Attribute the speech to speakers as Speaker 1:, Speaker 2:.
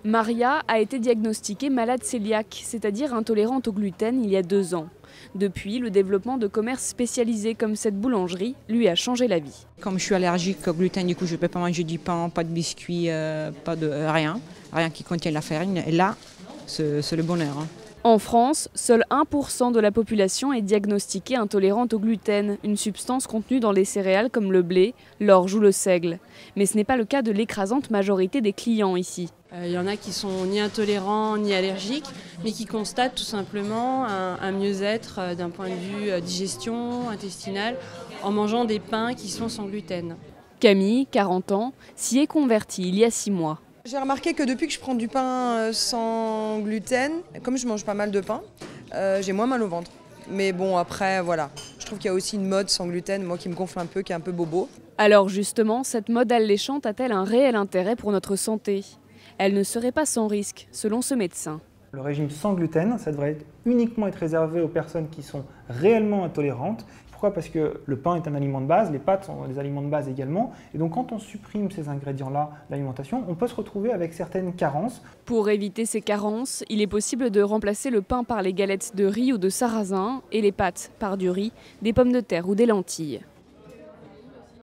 Speaker 1: Maria a été diagnostiquée malade cœliaque, c'est-à-dire intolérante au gluten, il y a 2 ans. Depuis, le développement de commerces spécialisés comme cette boulangerie lui a changé la vie.
Speaker 2: Comme je suis allergique au gluten, du coup je ne peux pas manger du pain, pas de biscuits, pas de rien qui contient la farine. Et là, c'est le bonheur.
Speaker 1: En France, seul 1% de la population est diagnostiquée intolérante au gluten, une substance contenue dans les céréales comme le blé, l'orge ou le seigle. Mais ce n'est pas le cas de l'écrasante majorité des clients ici.
Speaker 3: Il y en a qui sont ni intolérants ni allergiques, mais qui constatent tout simplement un mieux-être d'un point de vue digestion, intestinale, en mangeant des pains qui sont sans gluten.
Speaker 1: Camille, 40 ans, s'y est convertie il y a 6 mois.
Speaker 4: J'ai remarqué que depuis que je prends du pain sans gluten, comme je mange pas mal de pain, j'ai moins mal au ventre. Mais bon, après, voilà. Je trouve qu'il y a aussi une mode sans gluten, moi qui me gonfle un peu, qui est un peu bobo.
Speaker 1: Alors justement, cette mode alléchante a-t-elle un réel intérêt pour notre santé ? Elle ne serait pas sans risque, selon ce médecin.
Speaker 5: Le régime sans gluten, ça devrait uniquement être réservé aux personnes qui sont réellement intolérantes. Pourquoi ? Parce que le pain est un aliment de base, les pâtes sont des aliments de base également. Et donc quand on supprime ces ingrédients-là de l'alimentation, on peut se retrouver avec certaines carences.
Speaker 1: Pour éviter ces carences, il est possible de remplacer le pain par les galettes de riz ou de sarrasin et les pâtes par du riz, des pommes de terre ou des lentilles.